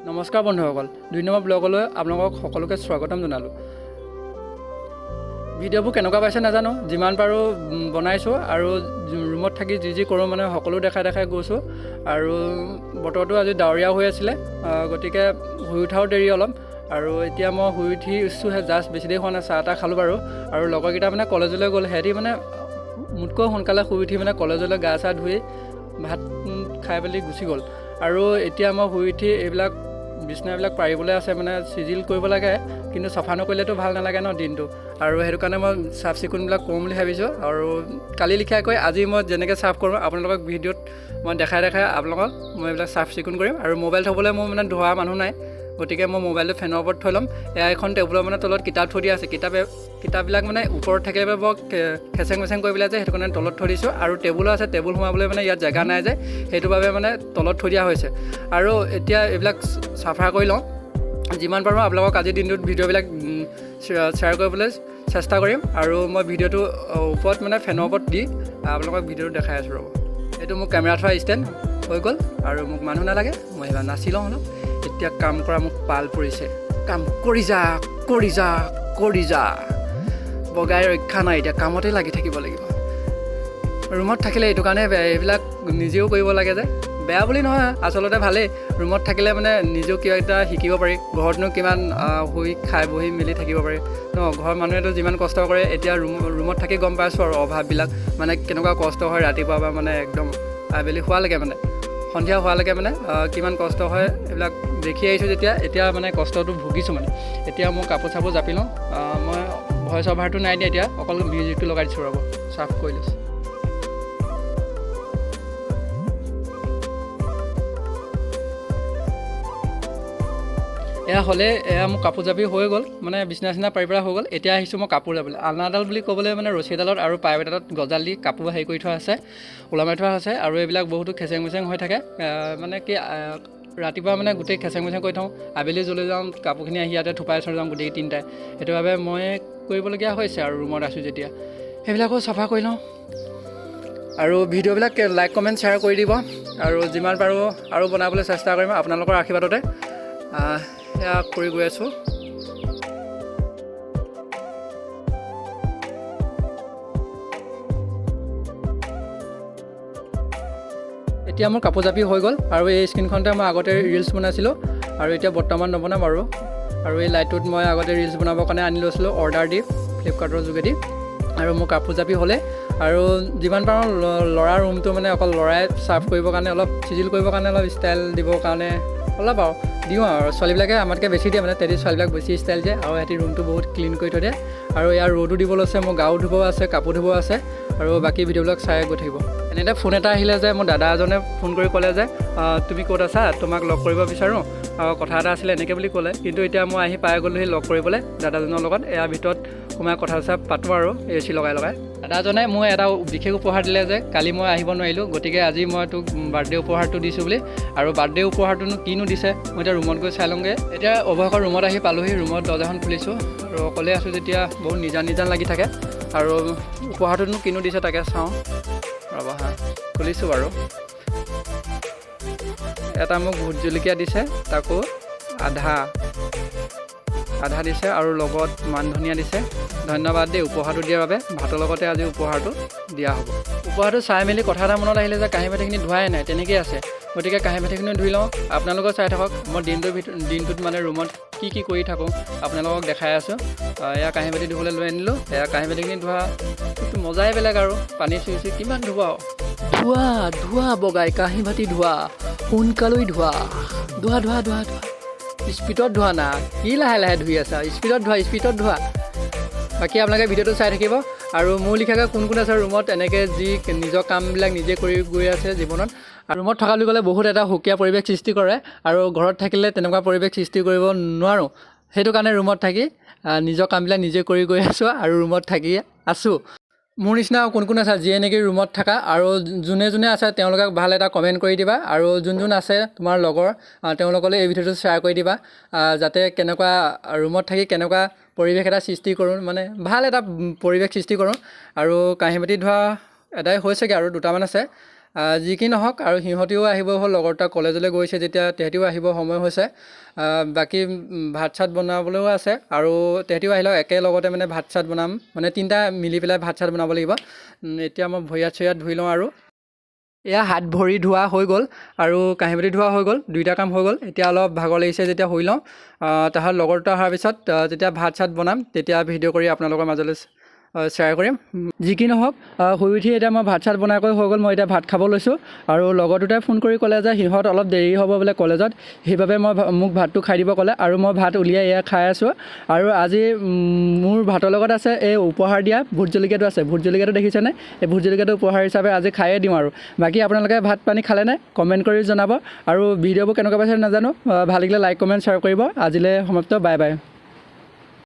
নমস্কাৰ বন্ধুসকল, 2 নম্বৰ ব্লগলৈ আপোনালোকক সকলোকে স্বাগতম জনালোঁ। ভিডিঅ'বোৰ কেনেকুৱা পাইছে নাজানো, যিমান পাৰোঁ বনাইছোঁ আৰু ৰুমত থাকি যি কৰোঁ মানে সকলো দেখাই গৈছোঁ। আৰু বতৰটো আজি ডাৱৰীয়া হৈ আছিলে, গতিকে শুই উঠাও দেৰি অলপ। আৰু এতিয়া মই শুই উঠিছোঁহে, জাষ্ট বেছি দেৰি হোৱা নাই, চাহ তাহ খালোঁ বাৰু। আৰু লগৰকেইটা মানে কলেজলৈ গ'ল, সিহঁতি মানে মোতকৈ সোনকালে শুই উঠি মানে কলেজলৈ গা চা ধুই ভাত খাই পেলি গুচি গ'ল। আৰু এতিয়া মই শুই উঠি এইবিলাক বিছনাবিলাক পাৰিবলৈ আছে, মানে চিজিল কৰিব লাগে, কিন্তু চফা নকৰিলেতো ভাল নালাগে ন দিনটো। আৰু সেইটো কাৰণে মই চাফ চিকুণবিলাক কৰোঁ বুলি ভাবিছোঁ। আৰু কালি লিখাকৈ আজি মই যেনেকৈ চাফ কৰোঁ আপোনালোকক ভিডিঅ'ত মই দেখাই আপোনালোকক মই এইবিলাক চাফ চিকুণ কৰিম। আৰু মোবাইল থ'বলৈ মোৰ মানে ধোৱা মানুহ নাই, গতিকে মই মোবাইলটো ফেনৰ ওপৰত থৈ ল'ম। এয়া এখন টেবুলৰ মানে তলত কিতাপ থৈ দিয়া আছে, কিতাপবিলাক মানে ওপৰত থাকিলে বৰ খেচেং মেচেং কৰি পেলাই যে, সেইটো কাৰণে তলত থৈ দিছোঁ। আৰু টেবুলো আছে, টেবুল সোমাবলৈ মানে ইয়াত জেগা নাই যে, সেইটো বাবে মানে তলত থৈ দিয়া হৈছে। আৰু এতিয়া এইবিলাক চাফা কৰি লওঁ, যিমান পাৰোঁ আপোনালোকক আজিৰ দিনটোত ভিডিঅ'বিলাক শ্বেয়াৰ কৰিবলৈ চেষ্টা কৰিম। আৰু মই ভিডিঅ'টো ওপৰত মানে ফেনৰ ওপৰত দি আপোনালোকক ভিডিঅ'টো দেখাই আছোঁ ৰ'ব। এইটো মোক কেমেৰা থোৱা ষ্টেণ্ড হৈ গ'ল, আৰু মোক মানুহ নালাগে, মই এইবাৰ নাচি লওঁ অলপ। এতিয়া কাম কৰা মোক পাল পৰিছে, কাম কৰি যা বগাই ৰক্ষা নাই, এতিয়া কামতেই লাগি থাকিব লাগিব। ৰুমত থাকিলে এইটো কাৰণে এইবিলাক নিজেও কৰিব লাগে যে, বেয়া বুলি নহয়, আচলতে ভালেই। ৰুমত থাকিলে মানে নিজেও কিবা এটা শিকিব পাৰি। ঘৰতনো কিমান শুই খাই বহি মেলি থাকিব পাৰি ন, ঘৰৰ মানুহেতো যিমান কষ্ট কৰে, এতিয়া ৰুমত থাকি গম পাইছোঁ আৰু অভাৱবিলাক মানে কেনেকুৱা কষ্ট হয়। ৰাতিপুৱা বা মানে একদম আবেলি হোৱালৈকে মানে সন্ধিয়া হোৱালৈকে মানে কিমান কষ্ট হয়, এইবিলাক দেখি আহিছোঁ যেতিয়া, এতিয়া মানে কষ্টটো ভুগিছোঁ মানে। এতিয়া মই কাপোৰ চাপোৰ জাপি লওঁ, মই ভইচ অভাৰটো নাই দিয়া, এতিয়া অকল মিউজিকটো লগাই দিছোঁ ৰ'ব, চাফ কৰি লৈছোঁ। এয়া মোৰ কাপোৰ জাপি হৈ গ'ল, মানে বিচনা চিনা পাৰি পৰা হৈ গ'ল। এতিয়া আহিছোঁ মই কাপোৰ জাপিবলৈ। আলনাডাল বুলি ক'বলৈ মানে ৰছী এডালত আৰু পাইপ এডালত গজাল দি কাপোৰ হেৰি কৰি থোৱা আছে, ওলমাই থোৱা আছে। আৰু এইবিলাক বহুতো খেচেং মেচেং হৈ থাকে, মানে কি ৰাতিপুৱা মানে গোটেই খেচেং মেচেং কৰি থওঁ, আবেলি জ্বলি যাওঁ, কাপোৰখিনি আহি ইয়াতে থোপাই থৈ যাওঁ গোটেই তিনিটাই। সেইটো বাবে মই কৰিবলগীয়া হৈছে আৰু ৰুমত আছোঁ যেতিয়া, সেইবিলাকো চাফা কৰি লওঁ। আৰু ভিডিঅ'বিলাক লাইক কমেণ্ট শ্বেয়াৰ কৰি দিব, আৰু যিমান পাৰোঁ আৰু বনাবলৈ চেষ্টা কৰিম আপোনালোকৰ আশীৰ্বাদতে। সেয়া কৰি গৈ আছোঁ। এতিয়া মোৰ কাপোৰ জাপি হৈ গ'ল, আৰু এই স্ক্ৰীণখনতে মই আগতে ৰিলচ বনাইছিলোঁ, আৰু এতিয়া বৰ্তমান নবনাম আৰু এই লাইটটোত মই আগতে ৰিলচ বনাবৰ কাৰণে আনি লৈছিলোঁ অৰ্ডাৰ দি ফ্লিপকাৰ্টৰ যোগেদি। আৰু মোৰ কাপোৰ জাপি হ'লে, আৰু যিমান পাৰোঁ ল'ৰাৰ ৰুমটো মানে অকল ল'ৰাই চাৰ্ভ কৰিবৰ কাৰণে, অলপ চিজিল কৰিবৰ কাৰণে, অলপ ষ্টাইল দিবৰ কাৰণে অলপ আৰু দিওঁ। আৰু ছোৱালীবিলাকে আমাতকৈ বেছি দিয়ে, মানে তেহেঁতি ছোৱালীবিলাক বেছি ষ্টাইল দিয়ে, আৰু সিহঁতি ৰুমটো বহুত ক্লিন কৰি থৈ দিয়ে। আৰু ইয়াৰ ৰ'দো দিবলৈ আছে, মোৰ গাও ধুব আছে, কাপোৰ ধুব আছে, আৰু বাকী ভিডিঅ'বিলাক চাই গৈ থাকিব। এনেতে ফোন এটা আহিলে যে, মোৰ দাদা এজনে ফোন কৰি ক'লে যে, তুমি ক'ত আছা, তোমাক লগ কৰিব বিচাৰোঁ, আৰু কথা এটা আছিলে এনেকৈ বুলি ক'লে। কিন্তু এতিয়া মই আহি পাই গ'লোহি লগ কৰিবলৈ দাদাজনৰ লগত। ইয়াৰ ভিতৰত সোমাই কথা চথা পাতোঁ আৰু AC লগাই দাদাজনে মোক এটা বিশেষ উপহাৰ দিলে যে, কালি মই আহিব নোৱাৰিলোঁ, গতিকে আজি মই তোক বাৰ্থডে উপহাৰটো দিছোঁ বুলি। আৰু বাৰ্থডে উপহাৰটোনো কিনো দিছে, মই এতিয়া ৰুমত গৈ চাই লওঁগৈ। এতিয়া অৱশেষত ৰুমত আহি পালোঁহি, ৰুমত দৰ্জাখন খুলিছোঁ, আৰু অকলে আছোঁ যেতিয়া বহুত নিজান লাগি থাকে। আৰু উপহাৰটোনো কিনো দিছে তাকে চাওঁ ৰ'বা, খুলিছোঁ বাৰু। এটা মোক ভোট জলকীয়া দিছে, তাকো আধা দিছে, আৰু লগত মান ধনিয়া দিছে। ধন্যবাদ দেই উপহাৰটো দিয়াৰ বাবে। ভাতৰ লগতে আজি উপহাৰটো দিয়া হ'ব। উপহাৰটো চাই মেলি কথা এটা মনত আহিলে যে, কাঁহী বাতিখিনি ধোৱাই নাই, তেনেকেই আছে। গতিকে কাঁহী বাতিখিনি ধুই লওঁ, আপোনালোকেও চাই থাকক। মই দিনটোত মানে ৰুমত কি কৰি থাকোঁ আপোনালোকক দেখাই আছোঁ। এয়া কাঁহী বাতি ধুবলৈ লৈ আনিলোঁ। এয়া কাঁহী বাতিখিনি ধোৱা মজাই বেলেগ, আৰু পানী চুই কিমান ধোৱা বগাই কাঁহী বাতি ধোৱা, সোনকালে ধোৱা স্পীডত ধোৱা না, কি লাহে ধুই আছা, স্পীডত ধোৱা। বাকী আপোনালোকে ভিডিঅ'টো চাই থাকিব। আৰু মোৰ লিখাকৈ কোন আছে ৰুমত এনেকৈ যি নিজৰ কামবিলাক নিজে কৰি গৈ আছে জীৱনত। আৰু ৰুমত থকা বুলি ক'লে বহুত এটা সুকীয়া পৰিৱেশ সৃষ্টি কৰে, আৰু ঘৰত থাকিলে তেনেকুৱা পৰিৱেশ সৃষ্টি কৰিব নোৱাৰোঁ। সেইটো কাৰণে ৰুমত থাকি নিজৰ কামবিলাক নিজে কৰি গৈ আছোঁ, আৰু ৰুমত থাকি আছোঁ। মোৰ নিচিনা কোন আছে যিয়ে নেকি ৰুমত থাকা, আৰু যোনে আছে তেওঁলোকে ভাল এটা কমেণ্ট কৰি দিবা। আৰু যোন আছে তোমাৰ লগৰ, তেওঁলোকলৈ এই ভিডিঅ'টো শ্বেয়াৰ কৰি দিবা, যাতে কেনেকুৱা ৰুমত থাকি কেনেকুৱা পৰিৱেশ এটা সৃষ্টি কৰোঁ, মানে ভাল এটা পৰিৱেশ সৃষ্টি কৰোঁ। আৰু কাঁহী বাতি ধোৱা এটাই হৈছেগৈ, আৰু দুটামান আছে। যি কি নহওক আৰু সিহঁতিও আহিব হ'ল, লগৰ দুটা কলেজলৈ গৈছে যেতিয়া তেহেঁতিও আহিব সময় হৈছে। বাকী ভাত চাত বনাবলৈও আছে আৰু তেহেঁতিও আহিলেও একেলগতে মানে ভাত চাত বনাম, মানে তিনিটা মিলি পেলাই ভাত চাত বনাব লাগিব। এতিয়া মই ভৰি হাত ধুই লওঁ আৰু এয়া হাত ভৰি ধোৱা হৈ গ'ল আৰু কাঁহী বাতি ধোৱা হৈ গ'ল, দুইটা কাম হৈ গ'ল। এতিয়া অলপ ভাগৰ লাগিছে যেতিয়া শুই লওঁ। তাহাঁত লগৰ দুটা অহাৰ পিছত যেতিয়া ভাত চাত বনাম তেতিয়া ভিডিঅ' কৰি আপোনালোকৰ মাজলৈ শ্বেয়াৰ কৰিম। যি কি নহওক শুই উঠি এতিয়া মই ভাত চাত বনাই কৰি হৈ গ'ল, মই এতিয়া ভাত খাব লৈছোঁ। আৰু লগৰ দুটাই ফোন কৰি ক'লে যে সিহঁত অলপ দেৰি হ'ব বোলে কলেজত, সেইবাবে মোক ভাতটো খাই দিব ক'লে আৰু মই ভাত উলিয়াই এয়া খাই আছোঁ। আৰু আজি মোৰ ভাতৰ লগত আছে এই উপহাৰ দিয়া ভোট জলকীয়াটো আছে, ভোট জলকীয়াটো দেখিছেনে? এই ভোট জলকীয়াটো উপহাৰ হিচাপে আজি খায়ে দিওঁ আৰু। বাকী আপোনালোকে ভাত পানী খালেনে কমেণ্ট কৰি জনাব, আৰু ভিডিঅ'বোৰ কেনেকুৱা পাইছে নাজানো, ভাল লাগিলে লাইক কমেণ্ট শ্বেয়াৰ কৰিব। আজিলৈ সমাপ্ত, বাই বাই।